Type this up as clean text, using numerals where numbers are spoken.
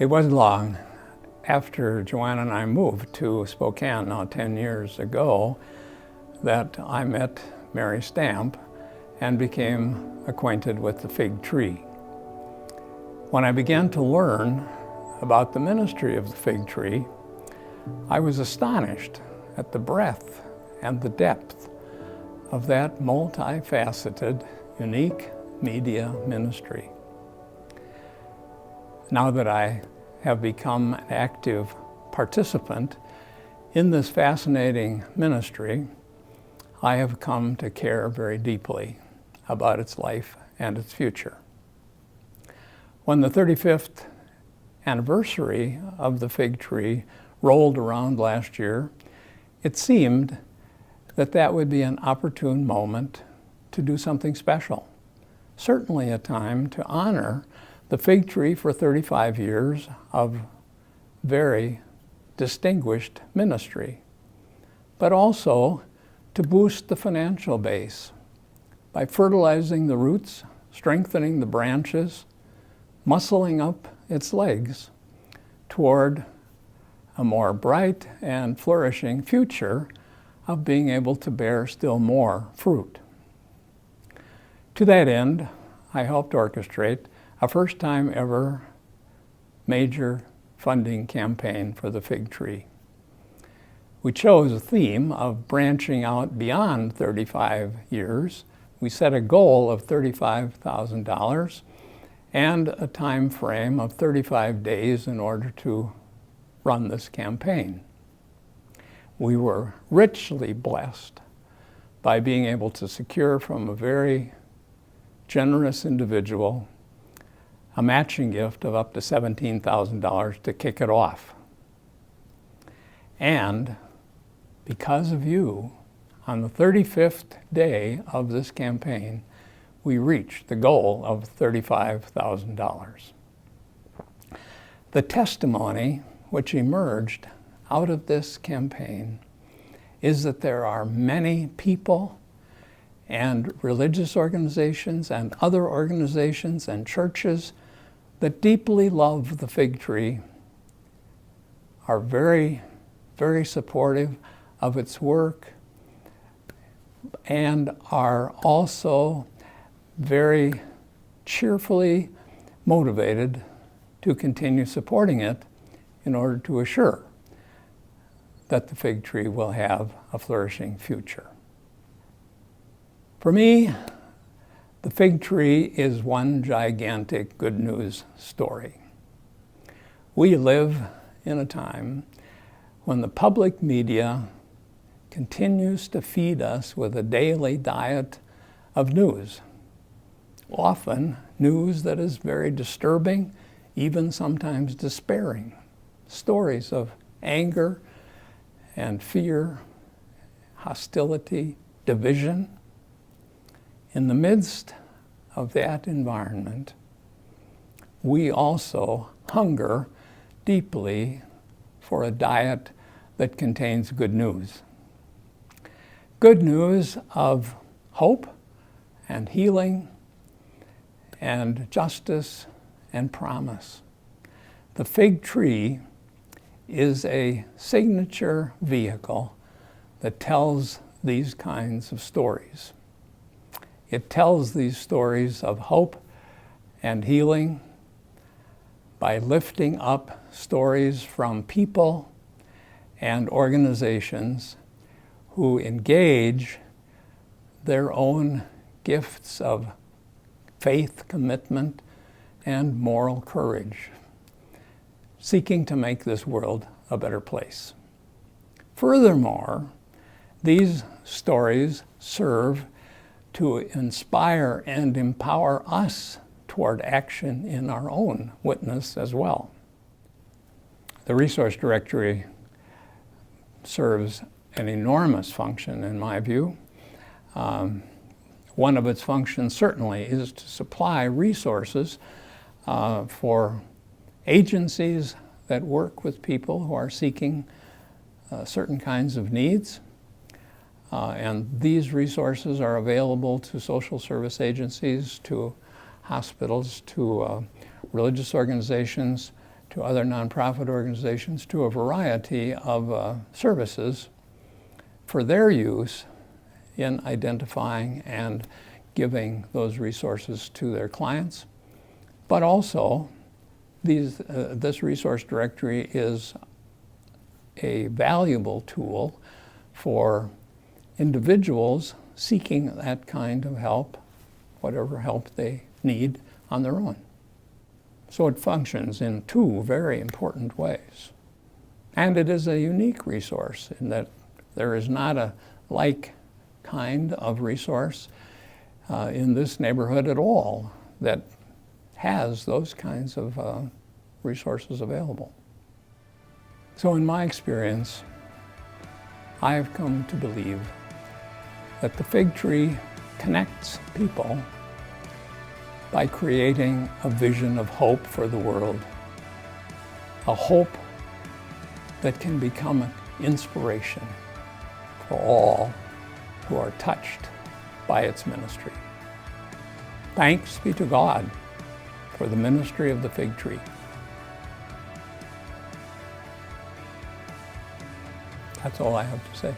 It wasn't long after Joanna and I moved to Spokane, now 10 years ago, that I met Mary Stamp and became acquainted with the fig tree. When I began to learn about the ministry of the fig tree, I was astonished at the breadth and the depth of that multifaceted, unique media ministry. Now that I have become an active participant in this fascinating ministry, I have come to care very deeply about its life and its future. When the 35th anniversary of the fig tree rolled around last year, it seemed that that would be an opportune moment to do something special. Certainly a time to honor the fig tree for 35 years of very distinguished ministry, but also to boost the financial base by fertilizing the roots, strengthening the branches, muscling up its legs toward a more bright and flourishing future of being able to bear still more fruit. To that end, I helped orchestrate a first-time ever major funding campaign for the fig tree. We chose a theme of branching out beyond 35 years. We set a goal of $35,000 and a time frame of 35 days in order to run this campaign. We were richly blessed by being able to secure from a very generous individual a matching gift of up to $17,000 to kick it off. And because of you, on the 35th day of this campaign, we reached the goal of $35,000. The testimony which emerged out of this campaign is that there are many people and religious organizations and other organizations and churches that deeply love the fig tree, are very, very supportive of its work, and are also very cheerfully motivated to continue supporting it in order to assure that the fig tree will have a flourishing future. For me, the fig tree is one gigantic good news story. We live in a time when the public media continues to feed us with a daily diet of news. Often news that is very disturbing, even sometimes despairing. Stories of anger and fear, hostility, division. In the midst of that environment, we also hunger deeply for a diet that contains good news. Good news of hope and healing and justice and promise. The fig tree is a signature vehicle that tells these kinds of stories. It tells these stories of hope and healing by lifting up stories from people and organizations who engage their own gifts of faith, commitment, and moral courage, seeking to make this world a better place. Furthermore, these stories serve to inspire and empower us toward action in our own witness as well. The resource directory serves an enormous function in my view. One of its functions certainly is to supply resources for agencies that work with people who are seeking certain kinds of needs. And these resources are available to social service agencies, to hospitals, to religious organizations, to other nonprofit organizations, to a variety of services for their use in identifying and giving those resources to their clients. But also, this resource directory is a valuable tool for individuals seeking that kind of help, whatever help they need on their own. So it functions in two very important ways. And it is a unique resource in that there is not a like kind of resource in this neighborhood at all that has those kinds of resources available. So in my experience, I have come to believe that the fig tree connects people by creating a vision of hope for the world, a hope that can become an inspiration for all who are touched by its ministry. Thanks be to God for the ministry of the fig tree. That's all I have to say.